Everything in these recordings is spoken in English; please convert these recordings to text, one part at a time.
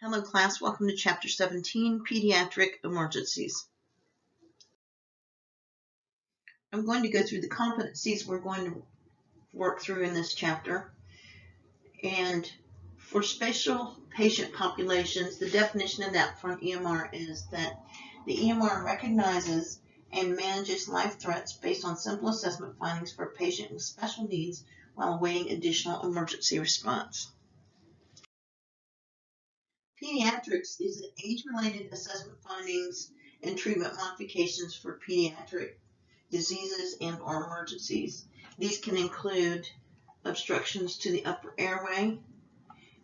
Hello class, welcome to Chapter 17, Pediatric Emergencies. I'm going to go through the competencies we're going to work through in this chapter. And for special patient populations, the definition of that from EMR is that the EMR recognizes and manages life threats based on simple assessment findings for a patient with special needs while awaiting additional emergency response. Pediatrics is age-related assessment findings and treatment modifications for pediatric diseases and or emergencies. These can include obstructions to the upper airway,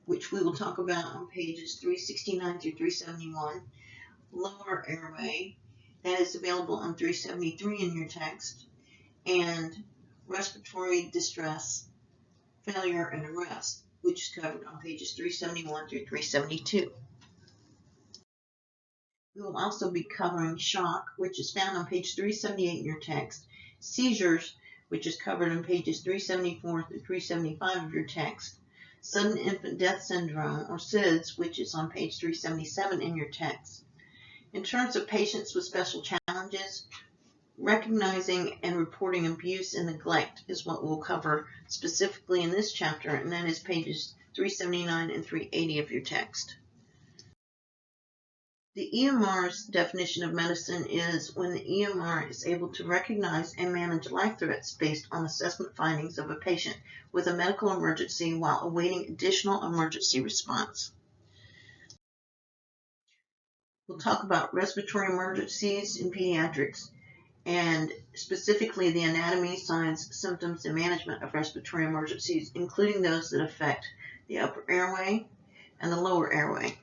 which we will talk about on pages 369 through 371, lower airway, that is available on 373 in your text, and respiratory distress, failure, and arrest, which is covered on pages 371 through 372. We will also be covering shock, which is found on page 378 in your text, seizures, which is covered on pages 374 through 375 of your text, sudden infant death syndrome, or SIDS, which is on page 377 in your text. In terms of patients with special challenges, recognizing and reporting abuse and neglect is what we'll cover specifically in this chapter, and that is pages 379 and 380 of your text. The EMR's definition of medicine is when the EMR is able to recognize and manage life threats based on assessment findings of a patient with a medical emergency while awaiting additional emergency response. We'll talk about respiratory emergencies in pediatrics and specifically the anatomy, signs, symptoms, and management of respiratory emergencies, including those that affect the upper airway and the lower airway.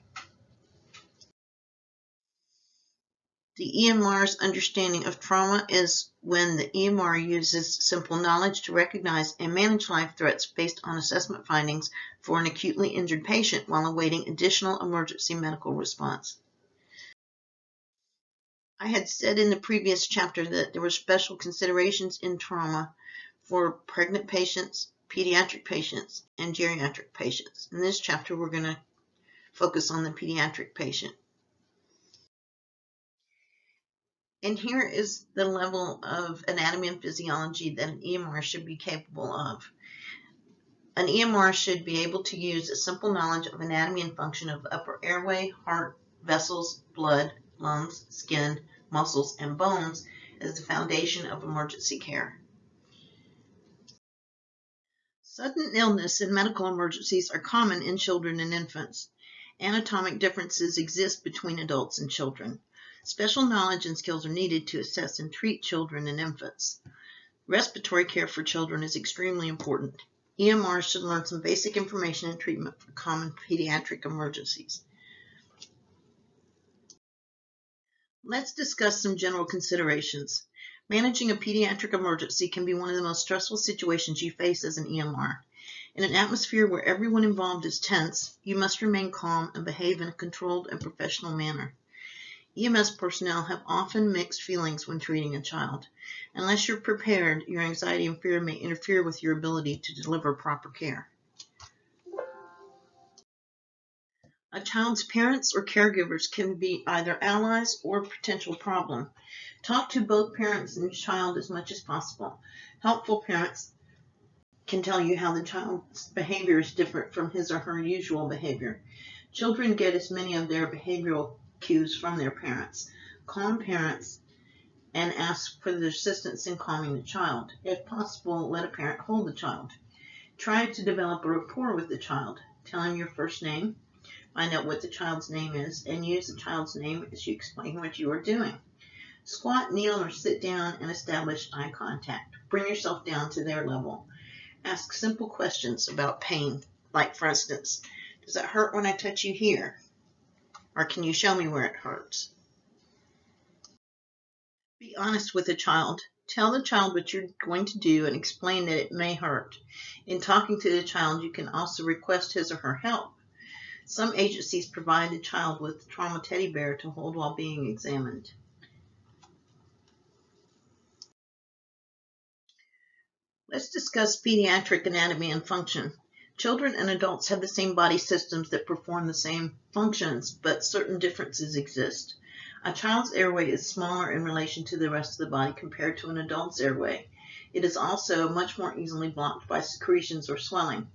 The EMR's understanding of trauma is when the EMR uses simple knowledge to recognize and manage life threats based on assessment findings for an acutely injured patient while awaiting additional emergency medical response. I had said in the previous chapter that there were special considerations in trauma for pregnant patients, pediatric patients, and geriatric patients. In this chapter, we're going to focus on the pediatric patient. And here is the level of anatomy and physiology that an EMR should be capable of. An EMR should be able to use a simple knowledge of anatomy and function of the upper airway, heart, vessels, blood, lungs, skin, muscles, and bones as the foundation of emergency care. Sudden illness and medical emergencies are common in children and infants. Anatomic differences exist between adults and children. Special knowledge and skills are needed to assess and treat children and infants. Respiratory care for children is extremely important. EMRs should learn some basic information and treatment for common pediatric emergencies. Let's discuss some general considerations. Managing a pediatric emergency can be one of the most stressful situations you face as an EMR. In an atmosphere where everyone involved is tense, you must remain calm and behave in a controlled and professional manner. EMS personnel have often mixed feelings when treating a child. Unless you're prepared, your anxiety and fear may interfere with your ability to deliver proper care. A child's parents or caregivers can be either allies or a potential problem. Talk to both parents and child as much as possible. Helpful parents can tell you how the child's behavior is different from his or her usual behavior. Children get as many of their behavioral cues from their parents. Calm parents and ask for their assistance in calming the child. If possible, let a parent hold the child. Try to develop a rapport with the child. Tell him your first name, find out what the child's name is, and use the child's name as you explain what you are doing. Squat, kneel, or sit down and establish eye contact. Bring yourself down to their level. Ask simple questions about pain, like for instance, does it hurt when I touch you here? Or can you show me where it hurts? Be honest with the child. Tell the child what you're going to do and explain that it may hurt. In talking to the child, you can also request his or her help. Some agencies provide the child with a trauma teddy bear to hold while being examined. Let's discuss pediatric anatomy and function. Children and adults have the same body systems that perform the same functions, but certain differences exist. A child's airway is smaller in relation to the rest of the body compared to an adult's airway. It is also much more easily blocked by secretions or swelling.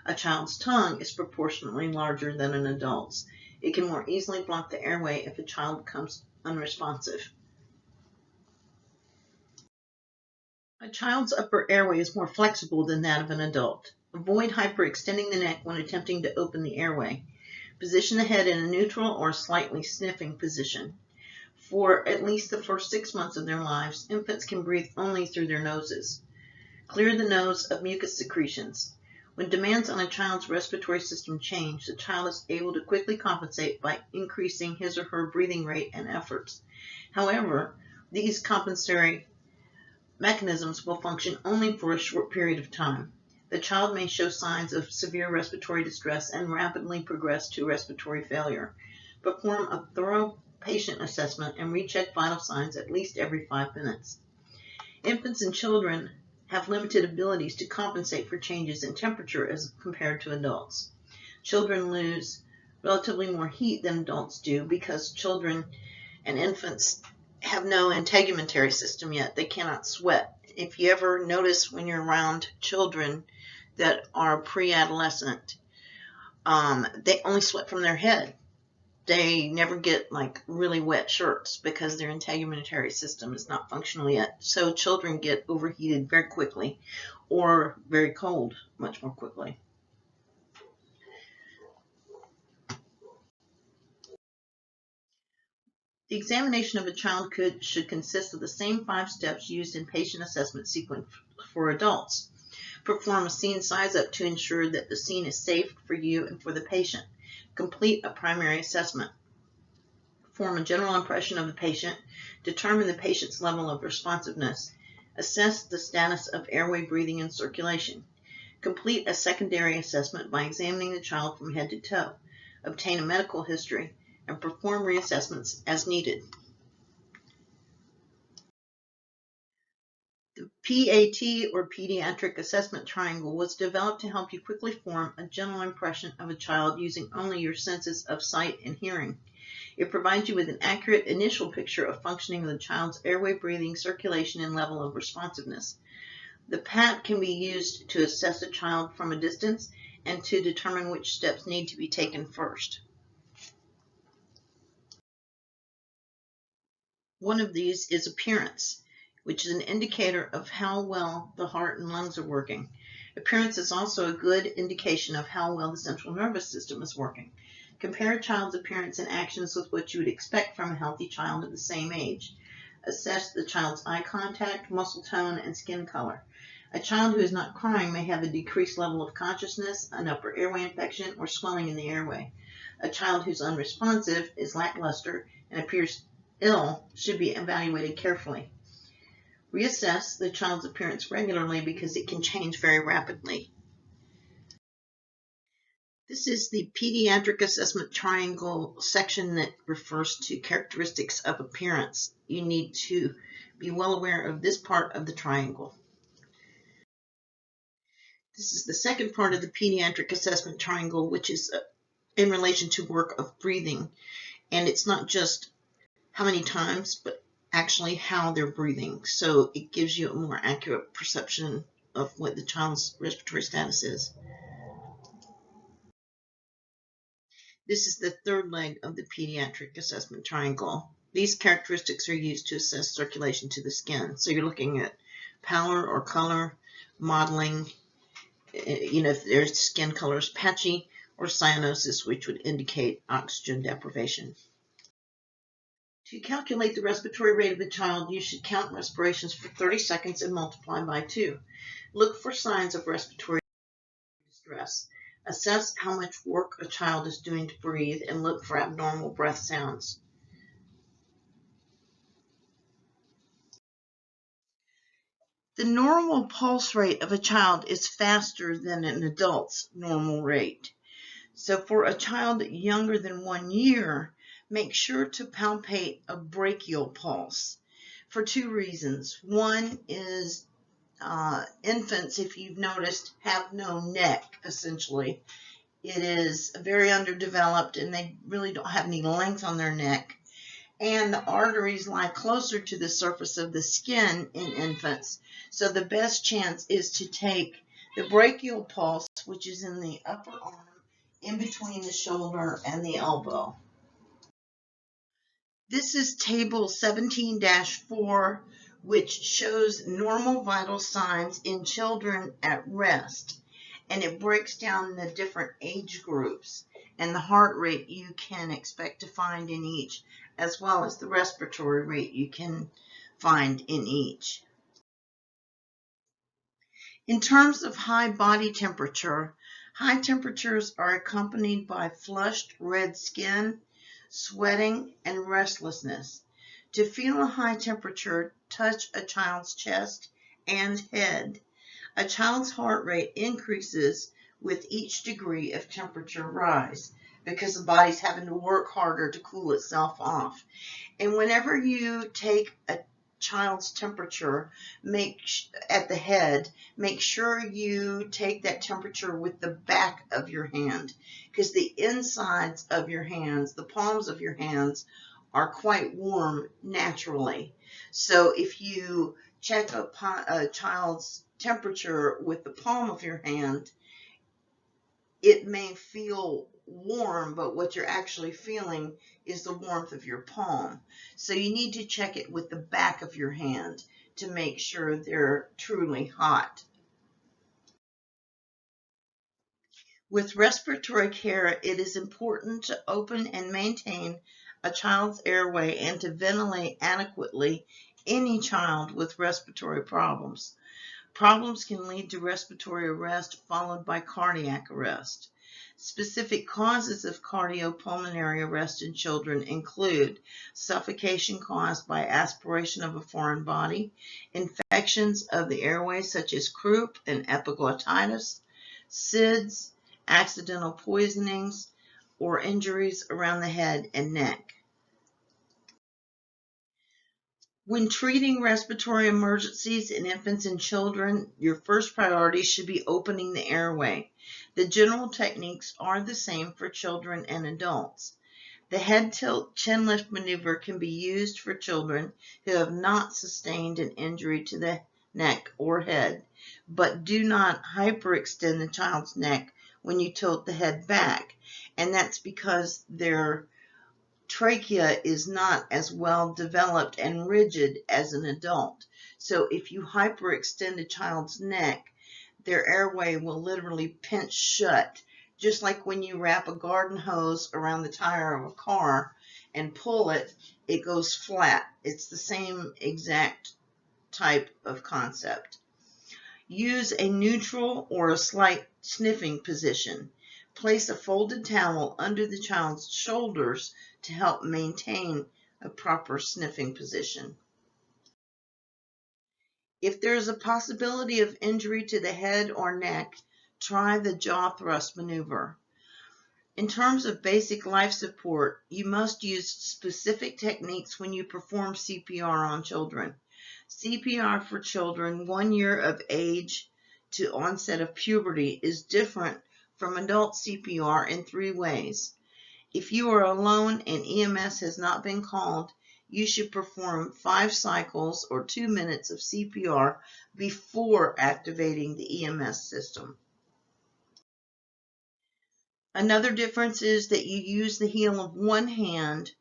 A child's tongue is proportionately larger than an adult's. It can more easily block the airway if a child becomes unresponsive. A child's upper airway is more flexible than that of an adult. Avoid hyperextending the neck when attempting to open the airway. Position the head in a neutral or slightly sniffing position. For at least the first 6 months of their lives, infants can breathe only through their noses. Clear the nose of mucus secretions. When demands on a child's respiratory system change, the child is able to quickly compensate by increasing his or her breathing rate and efforts. However, these compensatory mechanisms will function only for a short period of time. The child may show signs of severe respiratory distress and rapidly progress to respiratory failure. Perform a thorough patient assessment and recheck vital signs at least every 5 minutes. Infants and children have limited abilities to compensate for changes in temperature as compared to adults. Children lose relatively more heat than adults do because children and infants have no integumentary system yet. They cannot sweat. If you ever notice when you're around children that are pre-adolescent, they only sweat from their head. They never get like really wet shirts because their integumentary system is not functional yet. So children get overheated very quickly or very cold much more quickly. The examination of a child should consist of the same 5 steps used in patient assessment sequence for adults. Perform a scene size-up to ensure that the scene is safe for you and for the patient. Complete a primary assessment. Form a general impression of the patient. Determine the patient's level of responsiveness. Assess the status of airway, breathing, and circulation. Complete a secondary assessment by examining the child from head to toe. Obtain a medical history and perform reassessments as needed. The PAT, or Pediatric Assessment Triangle, was developed to help you quickly form a general impression of a child using only your senses of sight and hearing. It provides you with an accurate initial picture of functioning of the child's airway, breathing, circulation, and level of responsiveness. The PAT can be used to assess a child from a distance and to determine which steps need to be taken first. One of these is appearance, which is an indicator of how well the heart and lungs are working. Appearance is also a good indication of how well the central nervous system is working. Compare a child's appearance and actions with what you would expect from a healthy child of the same age. Assess the child's eye contact, muscle tone, and skin color. A child who is not crying may have a decreased level of consciousness, an upper airway infection, or swelling in the airway. A child who's unresponsive, is lackluster, and appears ill should be evaluated carefully. Reassess the child's appearance regularly because it can change very rapidly. This is the Pediatric Assessment Triangle section that refers to characteristics of appearance. You need to be well aware of this part of the triangle. This is the second part of the Pediatric Assessment Triangle, which is in relation to work of breathing. And it's not just how many times, but actually how they're breathing. So it gives you a more accurate perception of what the child's respiratory status is. This is the third leg of the Pediatric Assessment Triangle. These characteristics are used to assess circulation to the skin. So you're looking at pallor or color, modeling, if their skin color is patchy, or cyanosis, which would indicate oxygen deprivation. To calculate the respiratory rate of a child, you should count respirations for 30 seconds and multiply by 2. Look for signs of respiratory distress. Assess how much work a child is doing to breathe and look for abnormal breath sounds. The normal pulse rate of a child is faster than an adult's normal rate. So for a child younger than 1 year, make sure to palpate a brachial pulse for 2 reasons. One is infants, if you've noticed, have no neck, essentially. It is very underdeveloped and they really don't have any length on their neck. And the arteries lie closer to the surface of the skin in infants. So the best chance is to take the brachial pulse, which is in the upper arm, in between the shoulder and the elbow. This is table 17-4, which shows normal vital signs in children at rest. And it breaks down the different age groups and the heart rate you can expect to find in each, as well as the respiratory rate you can find in each. In terms of high body temperature, high temperatures are accompanied by flushed red skin, sweating, and restlessness. To feel a high temperature, touch a child's chest and head. A child's heart rate increases with each degree of temperature rise because the body's having to work harder to cool itself off. And whenever you take a child's temperature at the head, make sure you take that temperature with the back of your hand, because the insides of your hands, the palms of your hands, are quite warm naturally. So if you check a child's temperature with the palm of your hand, it may feel warm, but what you're actually feeling is the warmth of your palm. So you need to check it with the back of your hand to make sure they're truly hot. With respiratory care, it is important to open and maintain a child's airway and to ventilate adequately any child with respiratory problems. Problems can lead to respiratory arrest followed by cardiac arrest. Specific causes of cardiopulmonary arrest in children include suffocation caused by aspiration of a foreign body, infections of the airway such as croup and epiglottitis, SIDS, accidental poisonings, or injuries around the head and neck. When treating respiratory emergencies in infants and children, your first priority should be opening the airway. The general techniques are the same for children and adults. The head tilt chin lift maneuver can be used for children who have not sustained an injury to the neck or head, but do not hyperextend the child's neck when you tilt the head back, and that's because their trachea is not as well developed and rigid as an adult. So if you hyperextend a child's neck, their airway will literally pinch shut, just like when you wrap a garden hose around the tire of a car and pull it, it goes flat. It's the same exact type of concept. Use a neutral or a slight sniffing position. Place a folded towel under the child's shoulders to help maintain a proper sniffing position. If there is a possibility of injury to the head or neck, try the jaw thrust maneuver. In terms of basic life support, you must use specific techniques when you perform CPR on children. CPR for children 1 year of age to onset of puberty is different from adult CPR in 3 ways. If you are alone and EMS has not been called, you should perform 5 cycles or 2 minutes of CPR before activating the EMS system. Another difference is that you use the heel of one hand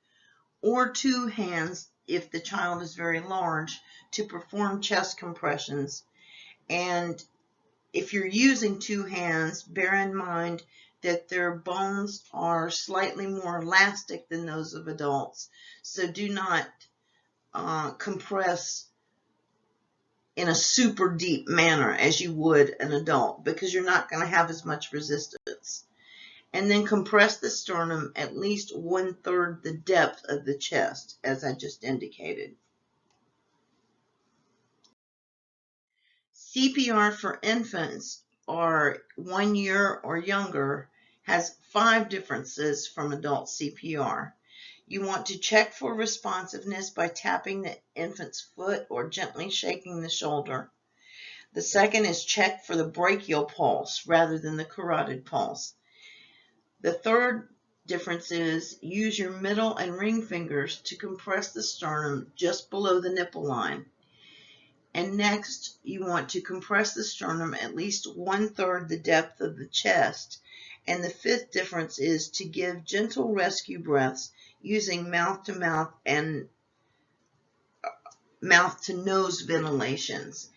or 2 hands if the child is very large to perform chest compressions. And if you're using 2 hands, bear in mind that their bones are slightly more elastic than those of adults. So do not compress in a super deep manner as you would an adult, because you're not going to have as much resistance. And then compress the sternum at least 1/3 the depth of the chest, as I just indicated. CPR for infants or 1 year or younger has 5 differences from adult CPR. You want to check for responsiveness by tapping the infant's foot or gently shaking the shoulder. The second is check for the brachial pulse rather than the carotid pulse. The third difference is use your middle and ring fingers to compress the sternum just below the nipple line. And next, you want to compress the sternum at least 1/3 the depth of the chest. And the fifth difference is to give gentle rescue breaths using mouth to mouth and mouth to nose ventilations.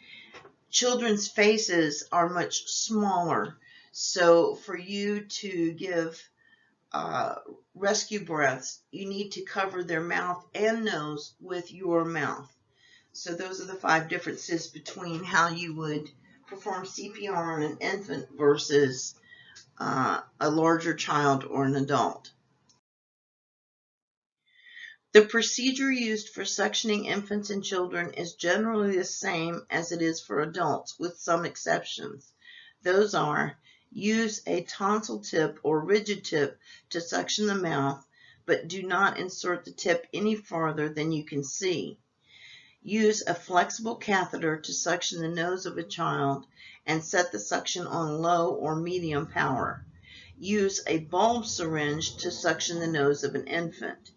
Children's faces are much smaller, so for you to give rescue breaths, you need to cover their mouth and nose with your mouth. So those are the 5 differences between how you would perform CPR on an infant versus a larger child or an adult. The procedure used for suctioning infants and children is generally the same as it is for adults, with some exceptions. Those are: use a tonsil tip or rigid tip to suction the mouth, but do not insert the tip any farther than you can see. Use a flexible catheter to suction the nose of a child and set the suction on low or medium power. Use a bulb syringe to suction the nose of an infant.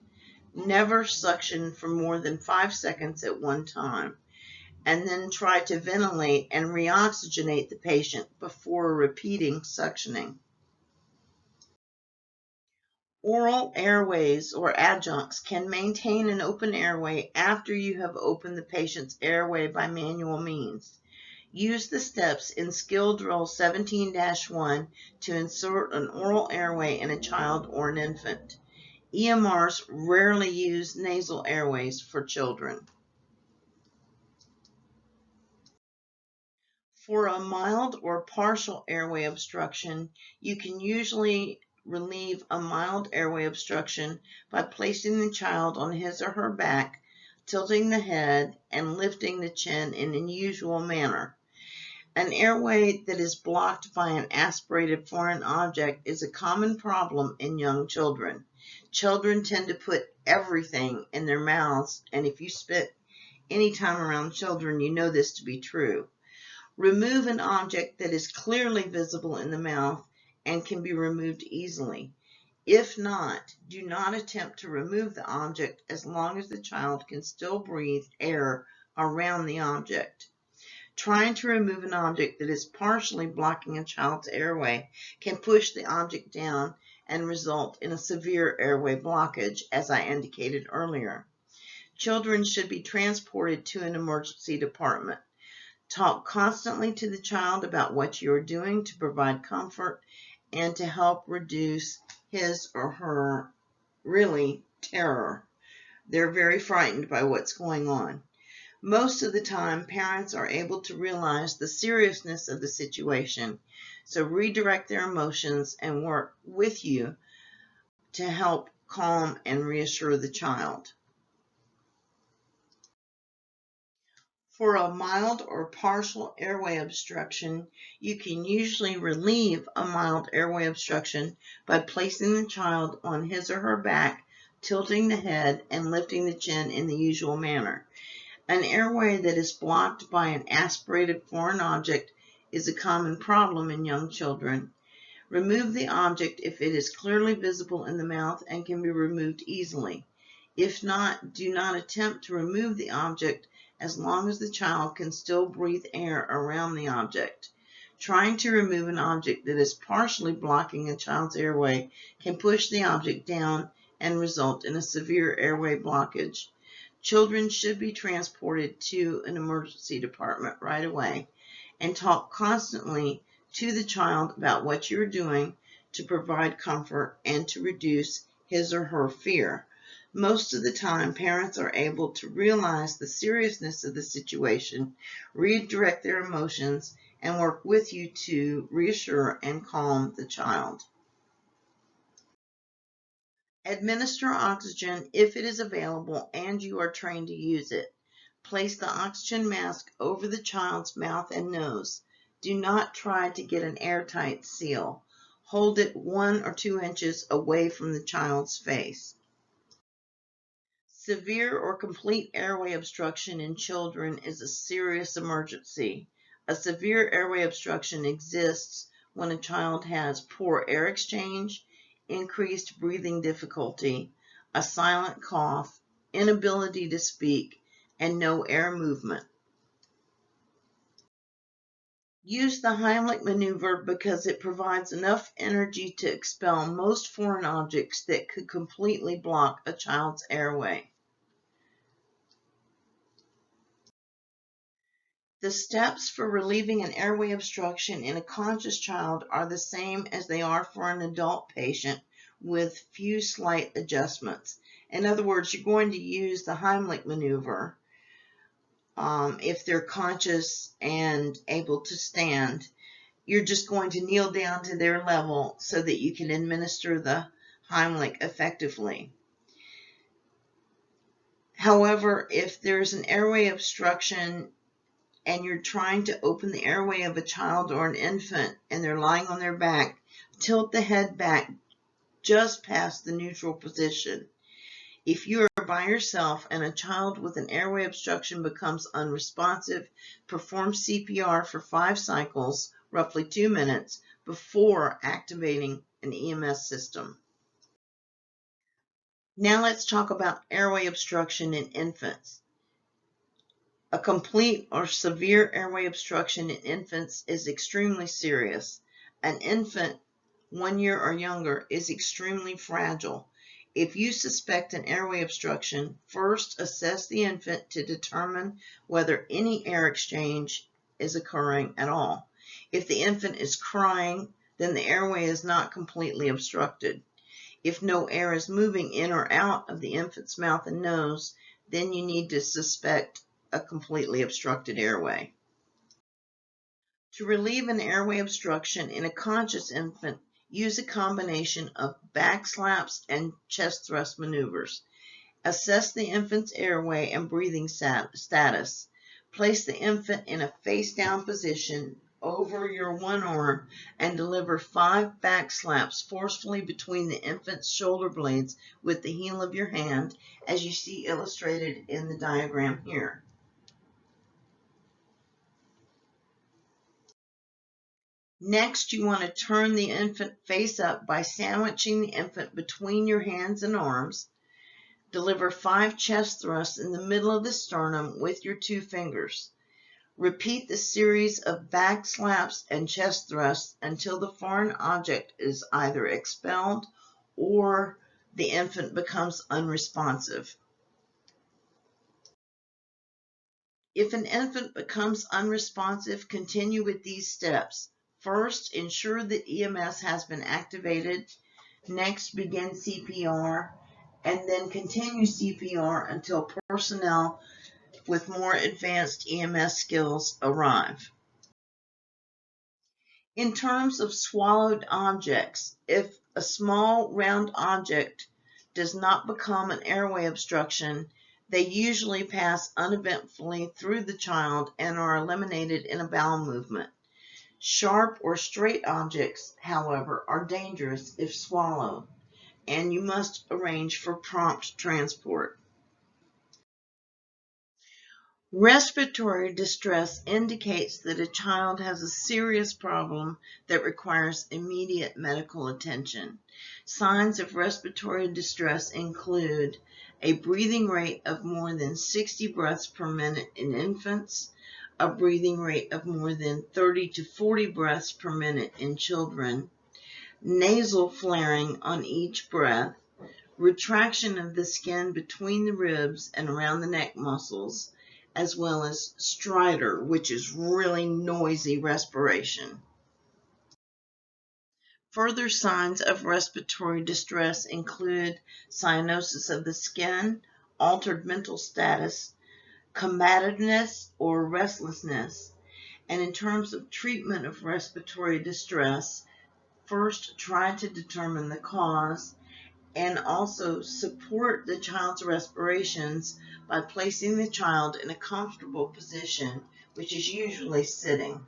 Never suction for more than 5 seconds at one time, and then try to ventilate and reoxygenate the patient before repeating suctioning. Oral airways or adjuncts can maintain an open airway after you have opened the patient's airway by manual means. Use the steps in Skill Drill 17-1 to insert an oral airway in a child or an infant. EMRs rarely use nasal airways for children. For a mild or partial airway obstruction, you can usually relieve a mild airway obstruction by placing the child on his or her back, tilting the head, and lifting the chin in an unusual manner. An airway that is blocked by an aspirated foreign object is a common problem in young children. Children tend to put everything in their mouths, and if you spent any time around children, you know this to be true. Remove an object that is clearly visible in the mouth and can be removed easily. If not, do not attempt to remove the object as long as the child can still breathe air around the object. Trying to remove an object that is partially blocking a child's airway can push the object down and result in a severe airway blockage, as I indicated earlier. Children should be transported to an emergency department. Talk constantly to the child about what you are doing to provide comfort and to help reduce his or her terror. They're very frightened by what's going on. Most of the time, parents are able to realize the seriousness of the situation, so redirect their emotions and work with you to help calm and reassure the child. For a mild or partial airway obstruction, you can usually relieve a mild airway obstruction by placing the child on his or her back, tilting the head, and lifting the chin in the usual manner. An airway that is blocked by an aspirated foreign object is a common problem in young children. Remove the object if it is clearly visible in the mouth and can be removed easily. If not, do not attempt to remove the object as long as the child can still breathe air around the object. Trying to remove an object that is partially blocking a child's airway can push the object down and result in a severe airway blockage. Children should be transported to an emergency department right away, and talk constantly to the child about what you're doing to provide comfort and to reduce his or her fear. Most of the time, parents are able to realize the seriousness of the situation, redirect their emotions, and work with you to reassure and calm the child. Administer oxygen if it is available and you are trained to use it. Place the oxygen mask over the child's mouth and nose. Do not try to get an airtight seal. Hold it 1 or 2 inches away from the child's face. Severe or complete airway obstruction in children is a serious emergency. A severe airway obstruction exists when a child has poor air exchange, increased breathing difficulty, a silent cough, inability to speak, and no air movement. Use the Heimlich maneuver because it provides enough energy to expel most foreign objects that could completely block a child's airway. The steps for relieving an airway obstruction in a conscious child are the same as they are for an adult patient, with few slight adjustments. In other words, you're going to use the Heimlich maneuver if they're conscious and able to stand. You're just going to kneel down to their level so that you can administer the Heimlich effectively. However, if there's an airway obstruction and you're trying to open the airway of a child or an infant and they're lying on their back, tilt the head back just past the neutral position. If you are by yourself and a child with an airway obstruction becomes unresponsive, perform CPR for 5 cycles, roughly 2 minutes, before activating an EMS system. Now let's talk about airway obstruction in infants. A complete or severe airway obstruction in infants is extremely serious. An infant 1 year or younger is extremely fragile. If you suspect an airway obstruction, first assess the infant to determine whether any air exchange is occurring at all. If the infant is crying, then the airway is not completely obstructed. If no air is moving in or out of the infant's mouth and nose, then you need to suspect a completely obstructed airway. To relieve an airway obstruction in a conscious infant, use a combination of back slaps and chest thrust maneuvers. Assess the infant's airway and breathing status. Place the infant in a face-down position over your one arm and deliver 5 back slaps forcefully between the infant's shoulder blades with the heel of your hand, as you see illustrated in the diagram here. Next, you want to turn the infant face up by sandwiching the infant between your hands and arms. Deliver 5 chest thrusts in the middle of the sternum with your 2 fingers. Repeat the series of back slaps and chest thrusts until the foreign object is either expelled or the infant becomes unresponsive. If an infant becomes unresponsive, continue with these steps. First, ensure that EMS has been activated. Next, begin CPR, and then continue CPR until personnel with more advanced EMS skills arrive. In terms of swallowed objects, if a small round object does not become an airway obstruction, they usually pass uneventfully through the child and are eliminated in a bowel movement. Sharp or straight objects, however, are dangerous if swallowed, and you must arrange for prompt transport. Respiratory distress indicates that a child has a serious problem that requires immediate medical attention. Signs of respiratory distress include a breathing rate of more than 60 breaths per minute in infants, a breathing rate of more than 30 to 40 breaths per minute in children, nasal flaring on each breath, retraction of the skin between the ribs and around the neck muscles, as well as stridor, which is really noisy respiration. Further signs of respiratory distress include cyanosis of the skin, altered mental status, combativeness or restlessness. And in terms of treatment of respiratory distress, first try to determine the cause and also support the child's respirations by placing the child in a comfortable position, which is usually sitting.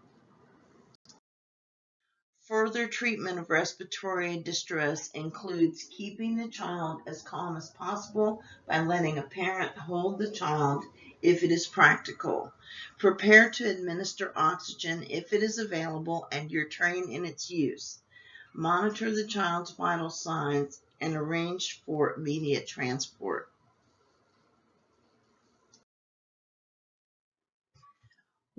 Further treatment of respiratory distress includes keeping the child as calm as possible by letting a parent hold the child if it is practical. Prepare to administer oxygen if it is available and you're trained in its use. Monitor the child's vital signs and arrange for immediate transport.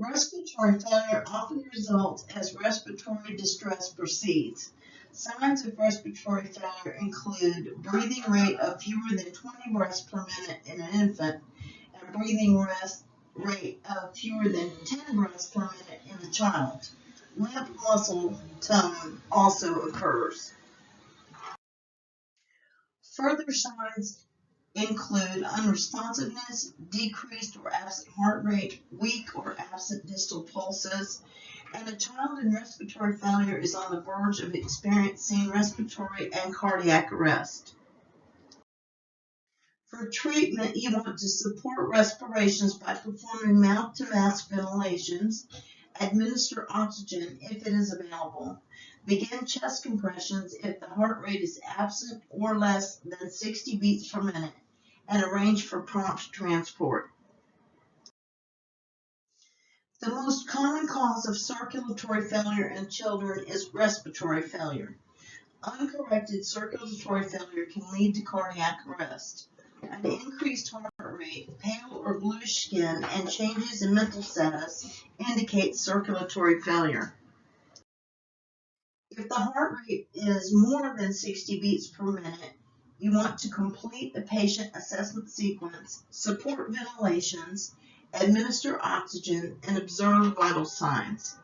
Respiratory failure often results as respiratory distress proceeds. Signs of respiratory failure include breathing rate of fewer than 20 breaths per minute in an infant and breathing rate of fewer than 10 breaths per minute in the child. Lip muscle tone also occurs. Further signs include unresponsiveness, decreased or absent heart rate, weak or absent distal pulses, and a child in respiratory failure is on the verge of experiencing respiratory and cardiac arrest. For treatment, you want to support respirations by performing mouth-to-mask ventilations, administer oxygen if it is available, begin chest compressions if the heart rate is absent or less than 60 beats per minute, and arrange for prompt transport. The most common cause of circulatory failure in children is respiratory failure. Uncorrected circulatory failure can lead to cardiac arrest. An increased heart rate, pale or bluish skin, and changes in mental status indicate circulatory failure. If the heart rate is more than 60 beats per minute, you want to complete the patient assessment sequence, support ventilations, administer oxygen, and observe vital signs.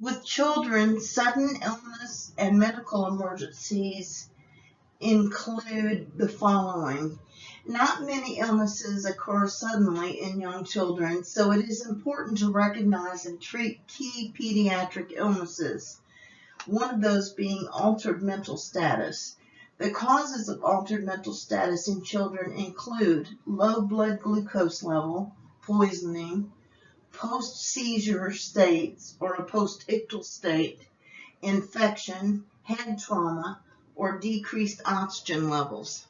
With children, sudden illness and medical emergencies include the following. Not many illnesses occur suddenly in young children, so it is important to recognize and treat key pediatric illnesses, one of those being altered mental status. The causes of altered mental status in children include low blood glucose level, poisoning, post-seizure states or a post-ictal state, infection, head trauma, or decreased oxygen levels.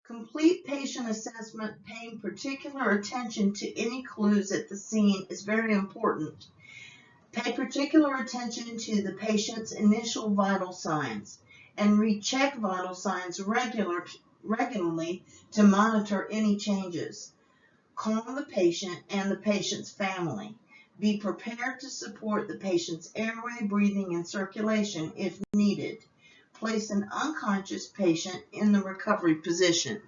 Complete patient assessment, paying particular attention to any clues at the scene, is very important. Pay particular attention to the patient's initial vital signs and recheck vital signs regularly to monitor any changes. Calm the patient and the patient's family. Be prepared to support the patient's airway, breathing, and circulation if needed. Place an unconscious patient in the recovery position.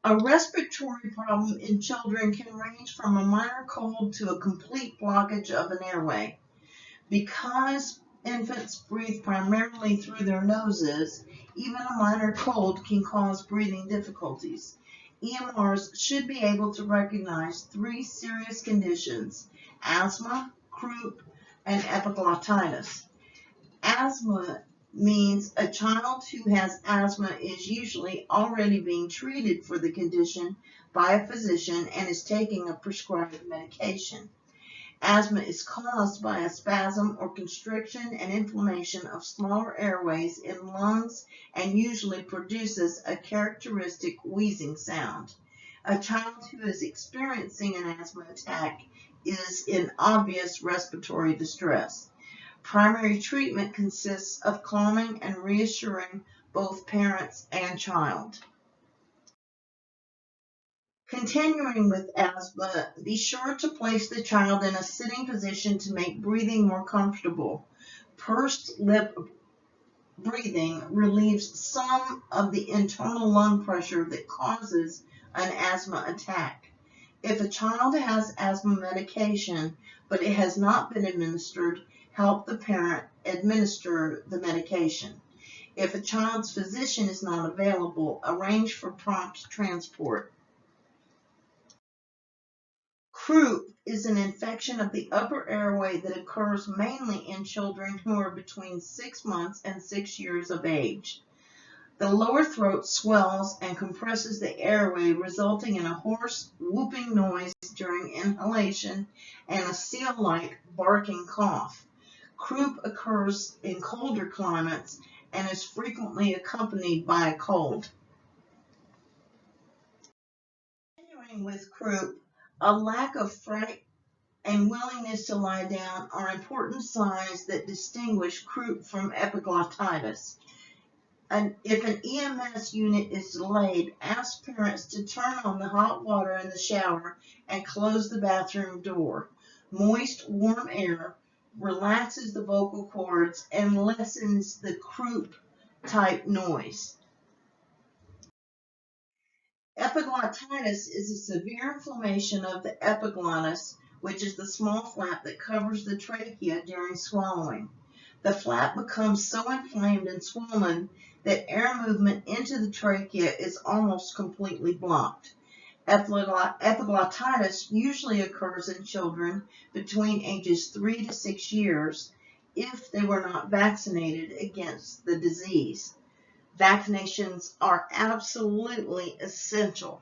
A respiratory problem in children can range from a minor cold to a complete blockage of an airway. Because infants breathe primarily through their noses, even a minor cold can cause breathing difficulties. EMRs should be able to recognize 3 serious conditions: asthma, croup, and epiglottitis. Asthma means a child who has asthma is usually already being treated for the condition by a physician and is taking a prescribed medication. Asthma is caused by a spasm or constriction and inflammation of smaller airways in lungs and usually produces a characteristic wheezing sound. A child who is experiencing an asthma attack is in obvious respiratory distress. Primary treatment consists of calming and reassuring both parents and child. Continuing with asthma, be sure to place the child in a sitting position to make breathing more comfortable. Pursed lip breathing relieves some of the internal lung pressure that causes an asthma attack. If a child has asthma medication but it has not been administered, help the parent administer the medication. If a child's physician is not available, arrange for prompt transport. Croup is an infection of the upper airway that occurs mainly in children who are between 6 months and 6 years of age. The lower throat swells and compresses the airway, resulting in a hoarse, whooping noise during inhalation and a seal-like barking cough. Croup occurs in colder climates and is frequently accompanied by a cold. Continuing with croup, a lack of fright and willingness to lie down are important signs that distinguish croup from epiglottitis. And if an EMS unit is delayed, ask parents to turn on the hot water in the shower and close the bathroom door. Moist, warm air relaxes the vocal cords and lessens the croup type noise. Epiglottitis is a severe inflammation of the epiglottis, which is the small flap that covers the trachea during swallowing. The flap becomes so inflamed and swollen that air movement into the trachea is almost completely blocked. Epiglottitis usually occurs in children between ages 3 to 6 years if they were not vaccinated against the disease. Vaccinations are absolutely essential.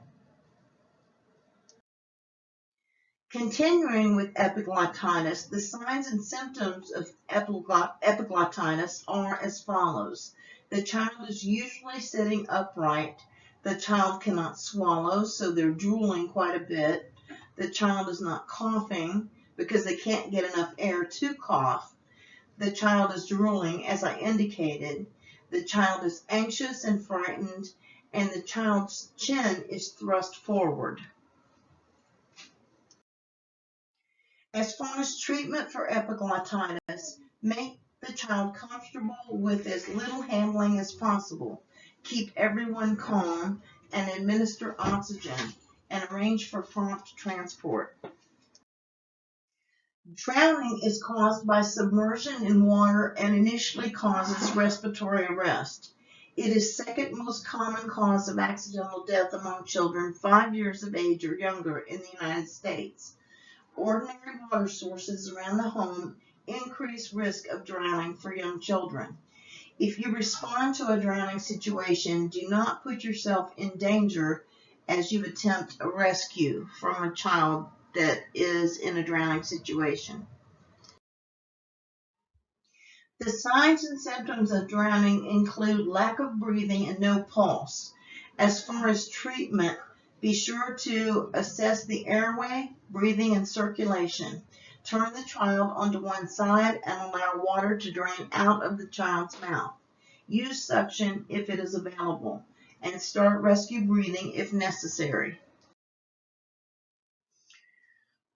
Continuing with epiglottitis, the signs and symptoms of epiglottitis are as follows. The child is usually sitting upright. The child cannot swallow, so they're drooling quite a bit. The child is not coughing because they can't get enough air to cough. The child is drooling, as I indicated. The child is anxious and frightened, and the child's chin is thrust forward. As far as treatment for epiglottitis, make the child comfortable with as little handling as possible. Keep everyone calm and administer oxygen and arrange for prompt transport. Drowning is caused by submersion in water and initially causes respiratory arrest. It is second most common cause of accidental death among children 5 years of age or younger in the United States. Ordinary water sources around the home increase risk of drowning for young children. If you respond to a drowning situation, do not put yourself in danger as you attempt a rescue from a child that is in a drowning situation. The signs and symptoms of drowning include lack of breathing and no pulse. As far as treatment, be sure to assess the airway, breathing, and circulation. Turn the child onto one side and allow water to drain out of the child's mouth. Use suction if it is available, and start rescue breathing if necessary.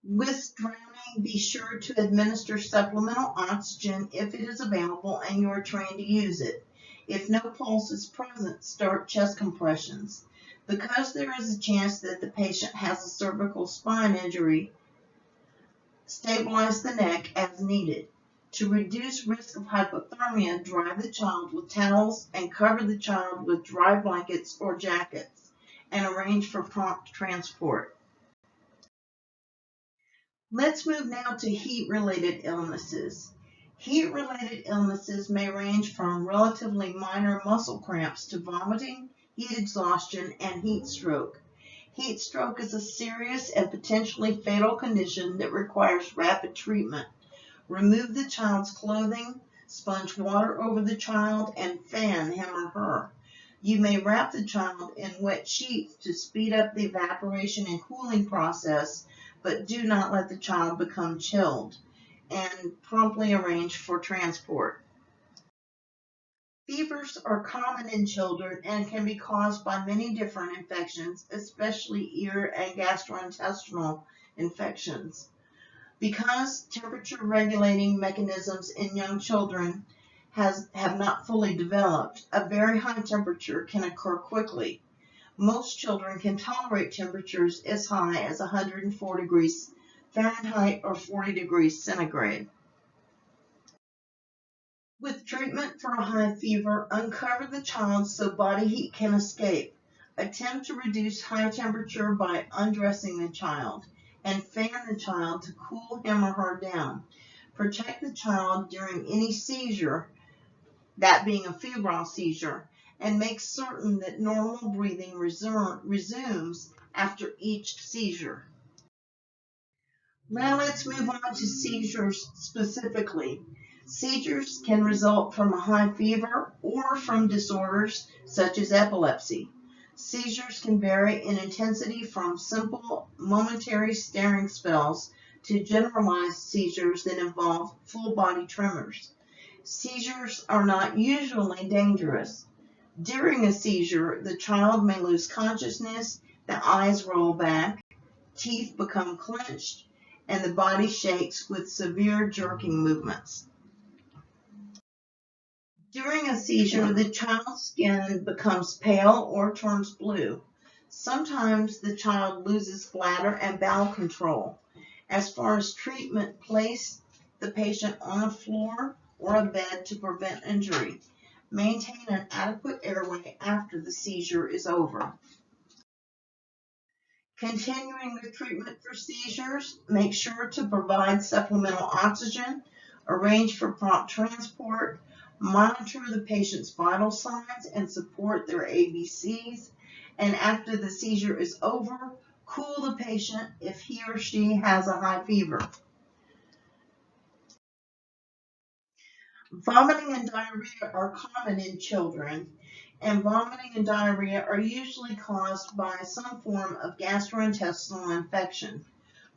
With drowning, be sure to administer supplemental oxygen if it is available and you are trained to use it. If no pulse is present, start chest compressions. Because there is a chance that the patient has a cervical spine injury, stabilize the neck as needed. To reduce risk of hypothermia, dry the child with towels and cover the child with dry blankets or jackets, and arrange for prompt transport. Let's move now to heat-related illnesses. Heat-related illnesses may range from relatively minor muscle cramps to vomiting, heat exhaustion, and heat stroke. Heat stroke is a serious and potentially fatal condition that requires rapid treatment. Remove the child's clothing, sponge water over the child, and fan him or her. You may wrap the child in wet sheets to speed up the evaporation and cooling process, but do not let the child become chilled, and promptly arrange for transport. Fevers are common in children and can be caused by many different infections, especially ear and gastrointestinal infections. Because temperature regulating mechanisms in young children have not fully developed, a very high temperature can occur quickly. Most children can tolerate temperatures as high as 104 degrees Fahrenheit or 40 degrees centigrade. With treatment for a high fever, uncover the child so body heat can escape. Attempt to reduce high temperature by undressing the child, and fan the child to cool him or her down. Protect the child during any seizure, that being a febrile seizure, and make certain that normal breathing resumes after each seizure. Now let's move on to seizures specifically. Seizures can result from a high fever or from disorders such as epilepsy. Seizures can vary in intensity from simple momentary staring spells to generalized seizures that involve full body tremors. Seizures are not usually dangerous. During a seizure, the child may lose consciousness, the eyes roll back, teeth become clenched, and the body shakes with severe jerking movements. During a seizure, the child's skin becomes pale or turns blue. Sometimes the child loses bladder and bowel control. As far as treatment, place the patient on a floor or a bed to prevent injury. Maintain an adequate airway after the seizure is over. Continuing the treatment for seizures, make sure to provide supplemental oxygen, arrange for prompt transport, monitor the patient's vital signs and support their ABCs, and after the seizure is over, cool the patient if he or she has a high fever. Vomiting and diarrhea are common in children, and vomiting and diarrhea are usually caused by some form of gastrointestinal infection.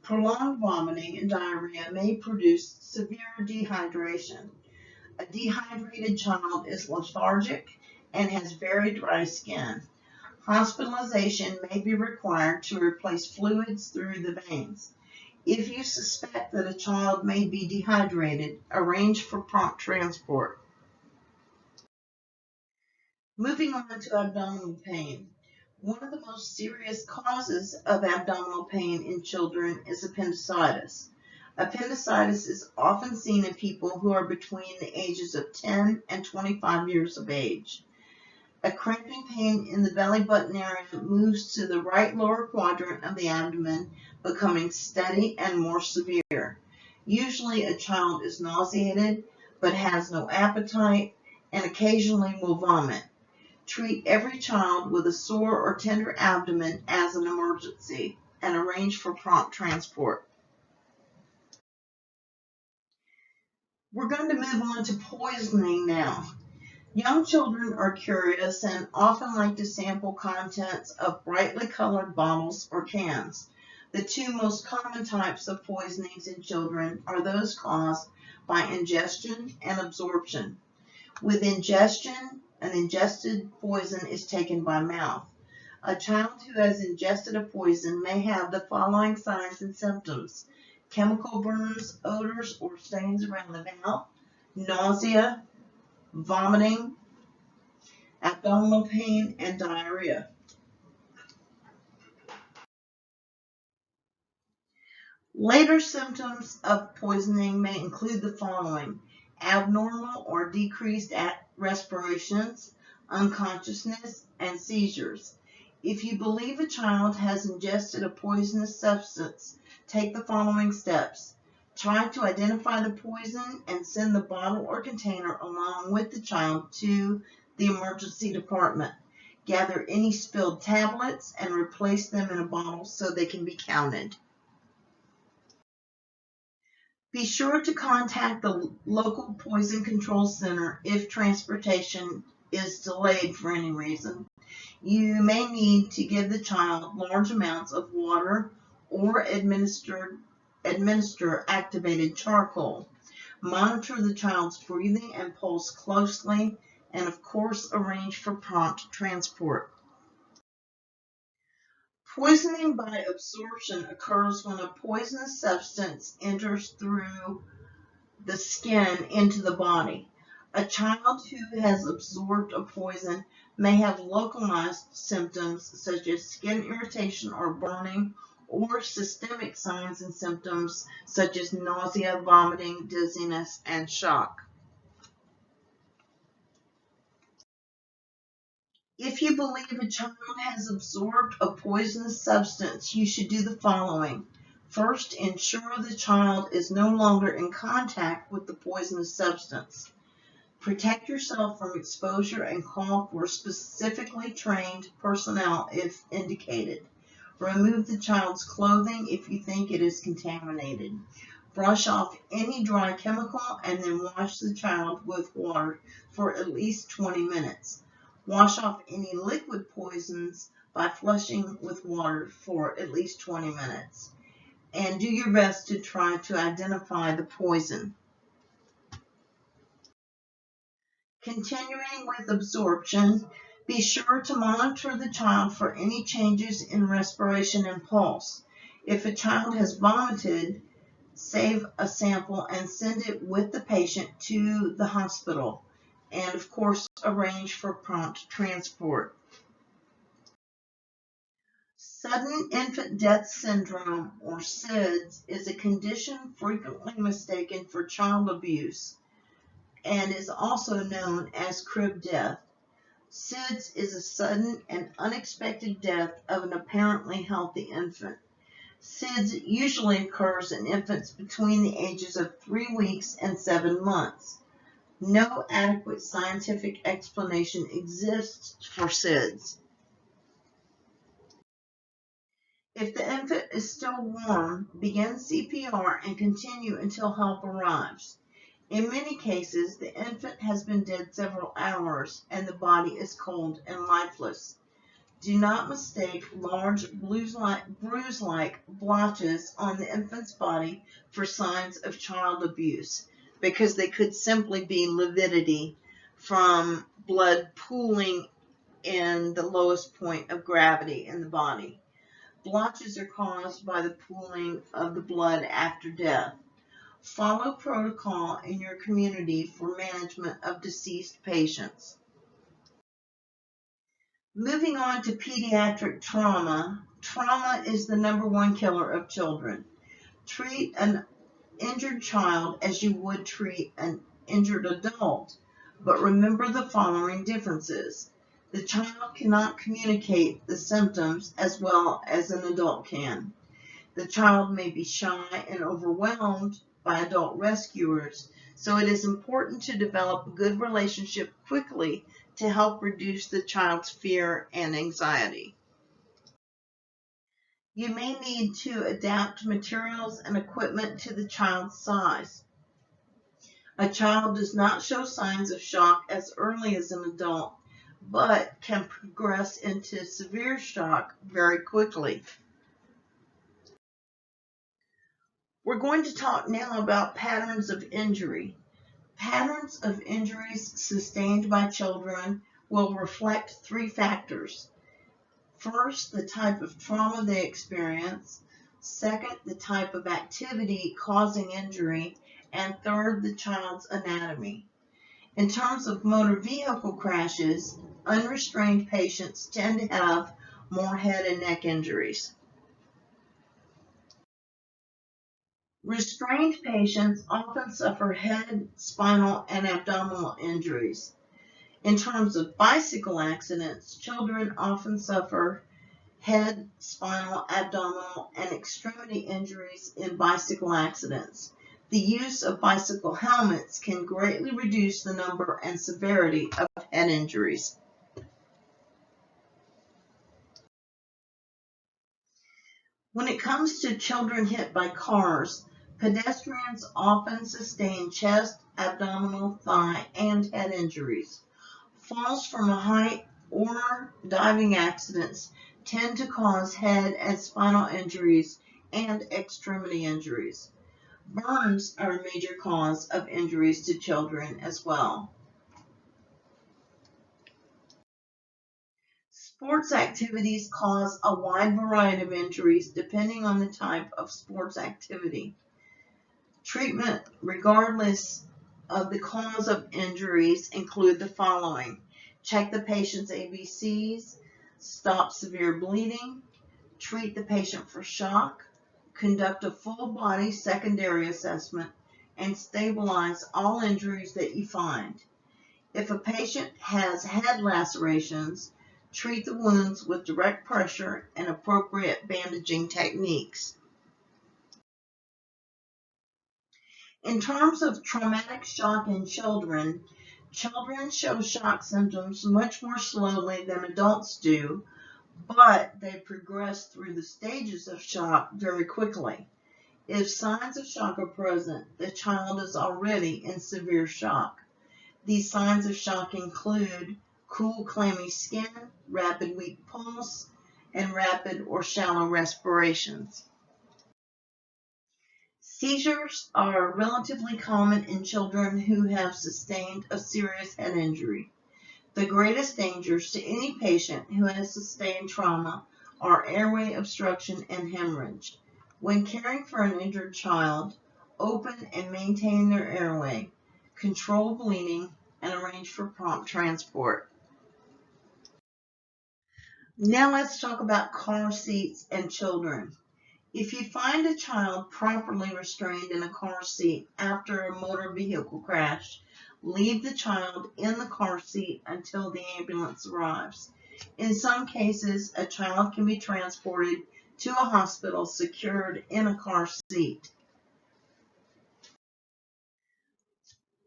Prolonged vomiting and diarrhea may produce severe dehydration. A dehydrated child is lethargic and has very dry skin. Hospitalization may be required to replace fluids through the veins. If you suspect that a child may be dehydrated, arrange for prompt transport. Moving on to abdominal pain. One of the most serious causes of abdominal pain in children is appendicitis. Appendicitis is often seen in people who are between the ages of 10 and 25 years of age. A cramping pain in the belly button area moves to the right lower quadrant of the abdomen, becoming steady and more severe. Usually a child is nauseated but has no appetite and occasionally will vomit. Treat every child with a sore or tender abdomen as an emergency and arrange for prompt transport. We're going to move on to poisoning now. Young children are curious and often like to sample contents of brightly colored bottles or cans. The two most common types of poisonings in children are those caused by ingestion and absorption. With ingestion, an ingested poison is taken by mouth. A child who has ingested a poison may have the following signs and symptoms: chemical burns, odors, or stains around the mouth, nausea, vomiting, abdominal pain, and diarrhea. Later symptoms of poisoning may include the following: abnormal or decreased respirations, unconsciousness, and seizures. If you believe a child has ingested a poisonous substance, take the following steps. Try to identify the poison and send the bottle or container along with the child to the emergency department. Gather any spilled tablets and replace them in a bottle so they can be counted. Be sure to contact the local poison control center if transportation is delayed for any reason. You may need to give the child large amounts of water or administer activated charcoal. Monitor the child's breathing and pulse closely, and of course arrange for prompt transport. Poisoning by absorption occurs when a poisonous substance enters through the skin into the body. A child who has absorbed a poison may have localized symptoms such as skin irritation or burning, or systemic signs and symptoms such as nausea, vomiting, dizziness, and shock. If you believe a child has absorbed a poisonous substance, you should do the following. First, ensure the child is no longer in contact with the poisonous substance. Protect yourself from exposure and call for specifically trained personnel if indicated. Remove the child's clothing if you think it is contaminated. Brush off any dry chemical and then wash the child with water for at least 20 minutes. Wash off any liquid poisons by flushing with water for at least 20 minutes. And do your best to try to identify the poison. Continuing with absorption, be sure to monitor the child for any changes in respiration and pulse. If a child has vomited, save a sample and send it with the patient to the hospital, and of course arrange for prompt transport. Sudden infant death syndrome, or SIDS, is a condition frequently mistaken for child abuse and is also known as crib death. SIDS is a sudden and unexpected death of an apparently healthy infant. SIDS usually occurs in infants between the ages of 3 weeks and 7 months. No adequate scientific explanation exists for SIDS. If the infant is still warm, begin CPR and continue until help arrives. In many cases, the infant has been dead several hours and the body is cold and lifeless. Do not mistake large bruise-like blotches on the infant's body for signs of child abuse, because they could simply be lividity from blood pooling in the lowest point of gravity in the body. Blotches are caused by the pooling of the blood after death. Follow protocol in your community for management of deceased patients. Moving on to pediatric trauma. Trauma is the #1 killer of children. Treat an injured child as you would treat an injured adult, but remember the following differences. The child cannot communicate the symptoms as well as an adult can. The child may be shy and overwhelmed by adult rescuers, so it is important to develop a good relationship quickly to help reduce the child's fear and anxiety. You may need to adapt materials and equipment to the child's size. A child does not show signs of shock as early as an adult, but can progress into severe shock very quickly. We're going to talk now about patterns of injury. Patterns of injuries sustained by children will reflect 3 factors. First, the type of trauma they experience. Second, the type of activity causing injury. And third, the child's anatomy. In terms of motor vehicle crashes, unrestrained patients tend to have more head and neck injuries. Restrained patients often suffer head, spinal, and abdominal injuries. In terms of bicycle accidents, children often suffer head, spinal, abdominal, and extremity injuries in bicycle accidents. The use of bicycle helmets can greatly reduce the number and severity of head injuries. When it comes to children hit by cars, pedestrians often sustain chest, abdominal, thigh, and head injuries. Falls from a height or diving accidents tend to cause head and spinal injuries and extremity injuries. Burns are a major cause of injuries to children as well. Sports activities cause a wide variety of injuries depending on the type of sports activity. Treatment, regardless of the cause of injuries, include the following. Check the patient's ABCs, stop severe bleeding, treat the patient for shock, conduct a full body secondary assessment, and stabilize all injuries that you find. If a patient has head lacerations, treat the wounds with direct pressure and appropriate bandaging techniques. In terms of traumatic shock in children, Children show shock symptoms much more slowly than adults do, but they progress through the stages of shock very quickly. If signs of shock are present, the child is already in severe shock. These signs of shock include cool, clammy skin, rapid weak pulse, and rapid or shallow respirations. Seizures are relatively common in children who have sustained a serious head injury. The greatest dangers to any patient who has sustained trauma are airway obstruction and hemorrhage. When caring for an injured child, open and maintain their airway, control bleeding, and arrange for prompt transport. Now let's talk about car seats and children. If you find a child properly restrained in a car seat after a motor vehicle crash, leave the child in the car seat until the ambulance arrives. In some cases, a child can be transported to a hospital secured in a car seat.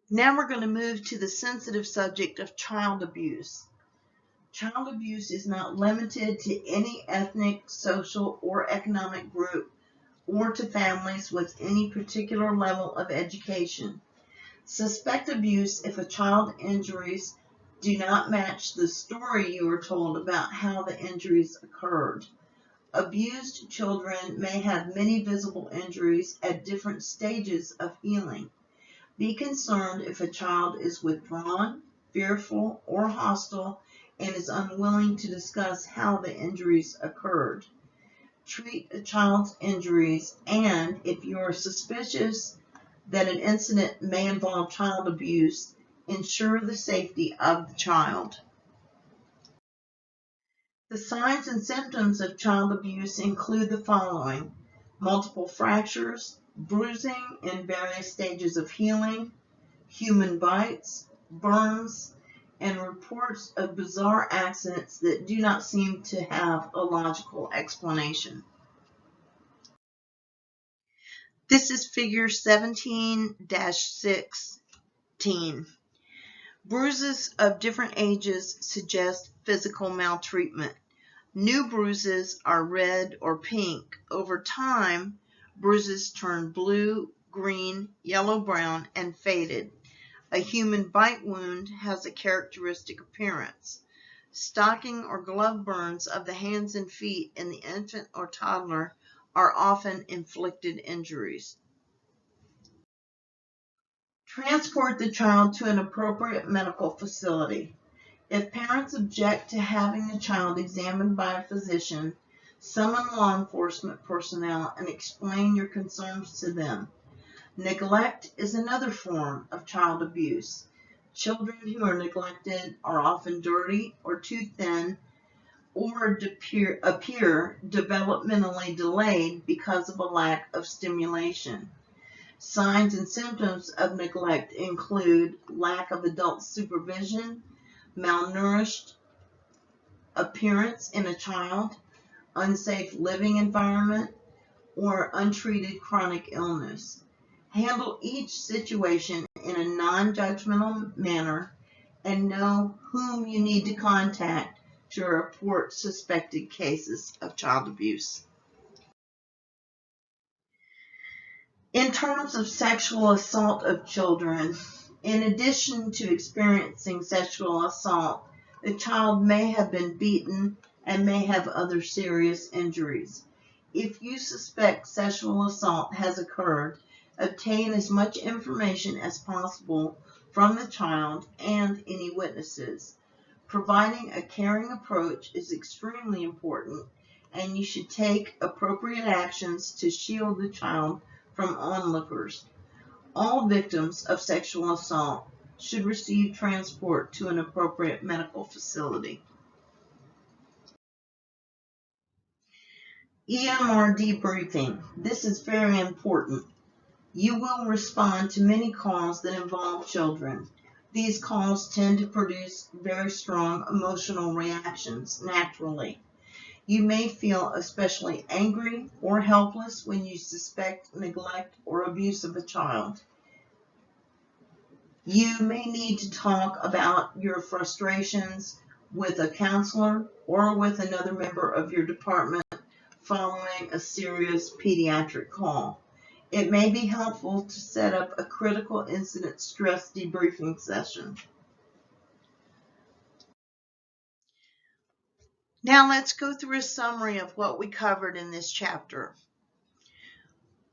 Now we're going to move to the sensitive subject of child abuse. Child abuse is not limited to any ethnic, social, or economic group, or to families with any particular level of education. Suspect abuse if a child's injuries do not match the story you were told about how the injuries occurred. Abused children may have many visible injuries at different stages of healing. Be concerned if a child is withdrawn, fearful, or hostile and is unwilling to discuss how the injuries occurred. Treat a child's injuries, and if you are suspicious that an incident may involve child abuse, ensure the safety of the child. The signs and symptoms of child abuse include the following: multiple fractures, bruising in various stages of healing, human bites, burns, and reports of bizarre accidents that do not seem to have a logical explanation. This is figure 17-16. Bruises of different ages suggest physical maltreatment. New bruises are red or pink. Over time, bruises turn blue, green, yellow-brown, and faded. A human bite wound has a characteristic appearance. Stocking or glove burns of the hands and feet in the infant or toddler are often inflicted injuries. Transport the child to an appropriate medical facility. If parents object to having the child examined by a physician, summon law enforcement personnel and explain your concerns to them. Neglect is another form of child abuse. Children who are neglected are often dirty or too thin or appear developmentally delayed because of a lack of stimulation. Signs and symptoms of neglect include lack of adult supervision, malnourished appearance in a child, unsafe living environment, or untreated chronic illness. Handle each situation in a non-judgmental manner and know whom you need to contact to report suspected cases of child abuse. In terms of sexual assault of children, in addition to experiencing sexual assault, the child may have been beaten and may have other serious injuries. If you suspect sexual assault has occurred, obtain as much information as possible from the child and any witnesses. Providing a caring approach is extremely important, and you should take appropriate actions to shield the child from onlookers. All victims of sexual assault should receive transport to an appropriate medical facility. EMR debriefing. This is very important. You will respond to many calls that involve children. These calls tend to produce very strong emotional reactions naturally. You may feel especially angry or helpless when you suspect neglect or abuse of a child. You may need to talk about your frustrations with a counselor or with another member of your department following a serious pediatric call. It may be helpful to set up a critical incident stress debriefing session. Now let's go through a summary of what we covered in this chapter.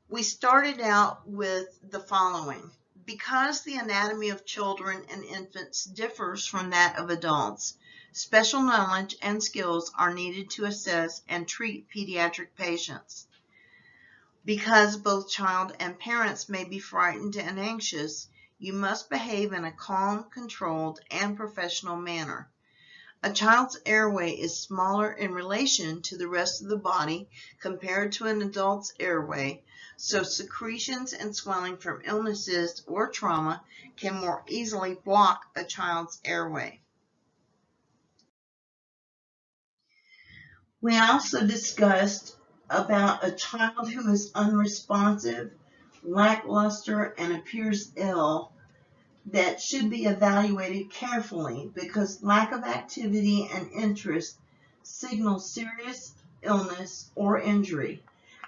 We started out with the following. Because the anatomy of children and infants differs from that of adults, special knowledge and skills are needed to assess and treat pediatric patients. Because both child and parents may be frightened and anxious, you must behave in a calm, controlled, and professional manner. A child's airway is smaller in relation to the rest of the body compared to an adult's airway, so secretions and swelling from illnesses or trauma can more easily block a child's airway. We also discussed about a child who is unresponsive, lackluster, and appears ill that should be evaluated carefully because lack of activity and interest signals serious illness or injury.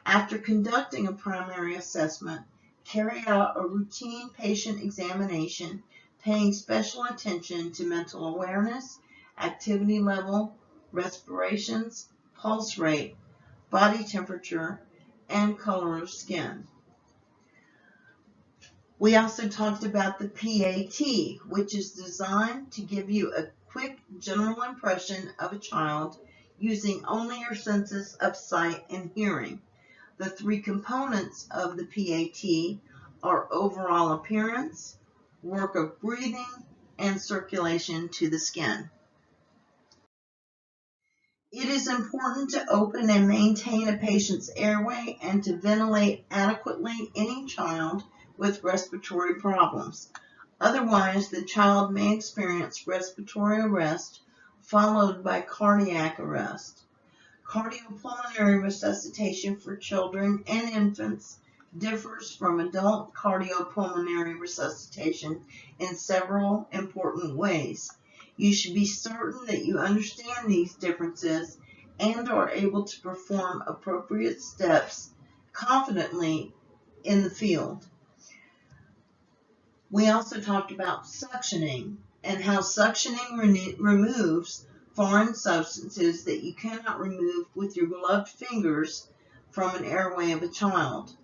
After conducting a primary assessment, carry out a routine patient examination, paying special attention to mental awareness, activity level, respirations, pulse rate, body temperature, and color of skin. We also talked about the PAT, which is designed to give you a quick general impression of a child using only your senses of sight and hearing. The three components of the PAT are overall appearance, work of breathing, and circulation to the skin. It is important to open and maintain a patient's airway and to ventilate adequately any child with respiratory problems. Otherwise, the child may experience respiratory arrest followed by cardiac arrest. Cardiopulmonary resuscitation for children and infants differs from adult cardiopulmonary resuscitation in several important ways. You should be certain that you understand these differences and are able to perform appropriate steps confidently in the field. We also talked about suctioning and how suctioning removes foreign substances that you cannot remove with your gloved fingers from an airway of a child.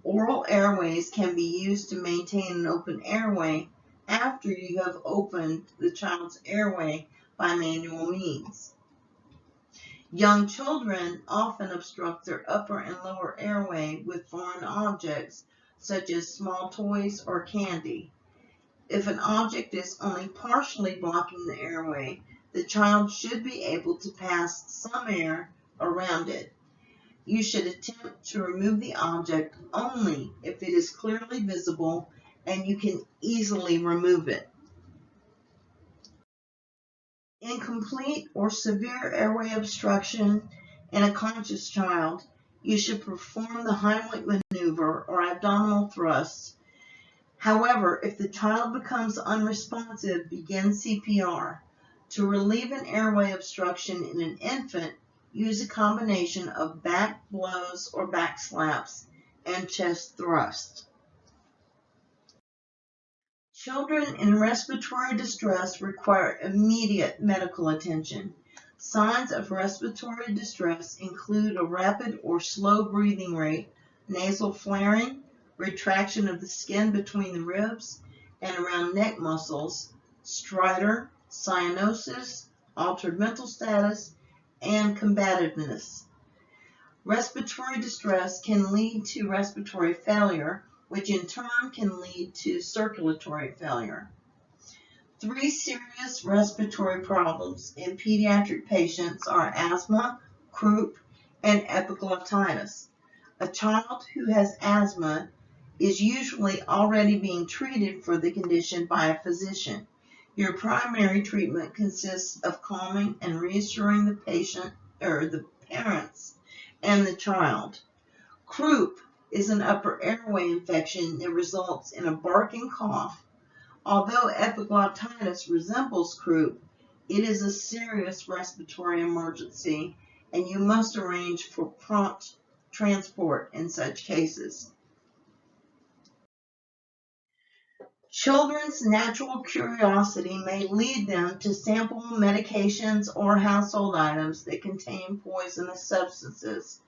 Oral airways can be used to maintain an open airway after you have opened the child's airway by manual means. Young children often obstruct their upper and lower airway with foreign objects such as small toys or candy. If an object is only partially blocking the airway, the child should be able to pass some air around it. You should attempt to remove the object only if it is clearly visible and you can easily remove it. Incomplete or severe airway obstruction in a conscious child, you should perform the Heimlich maneuver or abdominal thrusts. However, if the child becomes unresponsive, begin CPR. To relieve an airway obstruction in an infant, use a combination of back blows or back slaps and chest thrusts. Children in respiratory distress require immediate medical attention. Signs of respiratory distress include a rapid or slow breathing rate, nasal flaring, retraction of the skin between the ribs and around neck muscles, stridor, cyanosis, altered mental status, and combativeness. Respiratory distress can lead to respiratory failure, which in turn can lead to circulatory failure. 3 serious respiratory problems in pediatric patients are asthma, croup, and epiglottitis. A child who has asthma is usually already being treated for the condition by a physician. Your primary treatment consists of calming and reassuring the patient or the parents and the child. Croup is an upper airway infection that results in a barking cough, Although epiglottitis resembles croup, it is a serious respiratory emergency, and you must arrange for prompt transport in such cases. Children's natural curiosity may lead them to sample medications or household items that contain poisonous substances.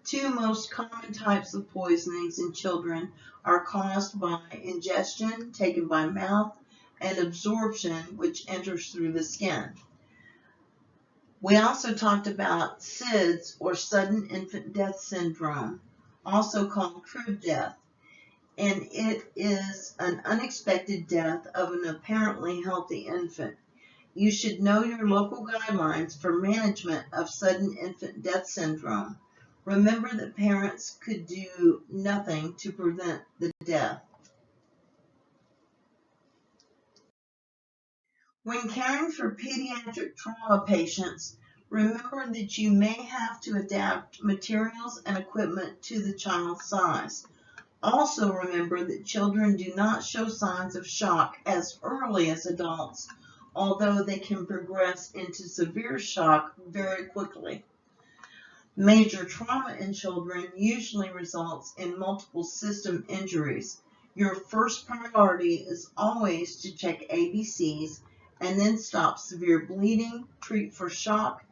Two most common types of poisonings in children are caused by ingestion, taken by mouth, and absorption, which enters through the skin. We also talked about SIDS, or sudden infant death syndrome, also called croup death, and it is an unexpected death of an apparently healthy infant. You should know your local guidelines for management of sudden infant death syndrome. Remember that parents could do nothing to prevent the death. When caring for pediatric trauma patients, remember that you may have to adapt materials and equipment to the child's size. Also remember that children do not show signs of shock as early as adults, although they can progress into severe shock very quickly. Major trauma in children usually results in multiple system injuries. Your first priority is always to check ABCs and then stop severe bleeding, treat for shock,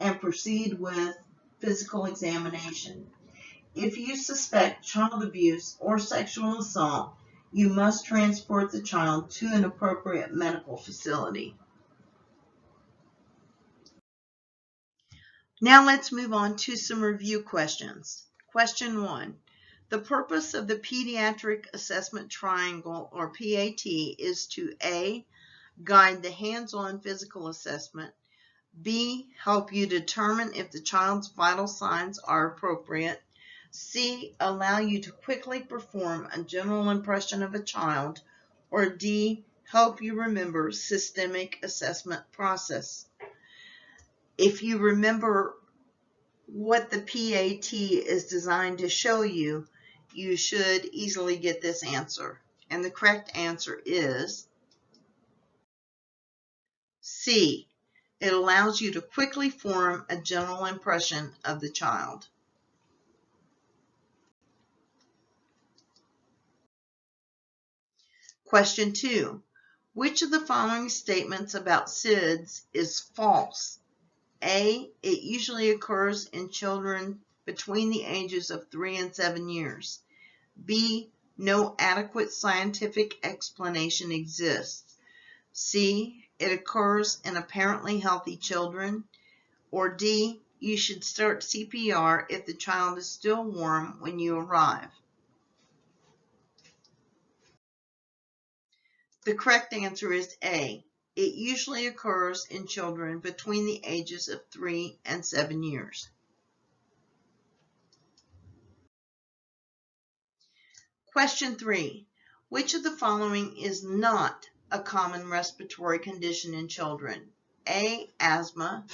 and proceed with physical examination. If you suspect child abuse or sexual assault, you must transport the child to an appropriate medical facility. Now let's move on to some review questions. Question 1. The purpose of the Pediatric Assessment Triangle, or PAT, is to A. Guide the hands-on physical assessment, B. Help you determine if the child's vital signs are appropriate, C. Allow you to quickly perform a general impression of a child, or D. Help you remember systemic assessment process. If you remember what the PAT is designed to show you, you should easily get this answer. And the correct answer is C. It allows you to quickly form a general impression of the child. Question 2. Which of the following statements about SIDS is false? A. It usually occurs in children between the ages of 3 and 7 years. B. No adequate scientific explanation exists. C. It occurs in apparently healthy children. Or D. You should start CPR if the child is still warm when you arrive. The correct answer is A. It usually occurs in children between the ages of 3 and 7 years. Question 3. Which of the following is not a common respiratory condition in children? A. Asthma,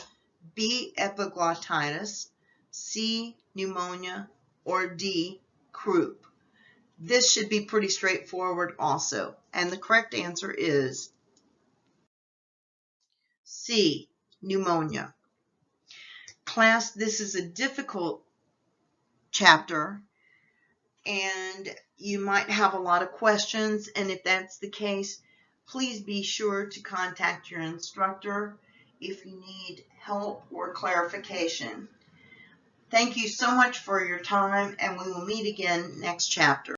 B. Epiglottitis, C. Pneumonia, or D. Croup. This should be pretty straightforward also, and the correct answer is C. Pneumonia. Class, this is a difficult chapter, and you might have a lot of questions, and if that's the case, please be sure to contact your instructor if you need help or clarification. Thank you so much for your time, and we will meet again next chapter.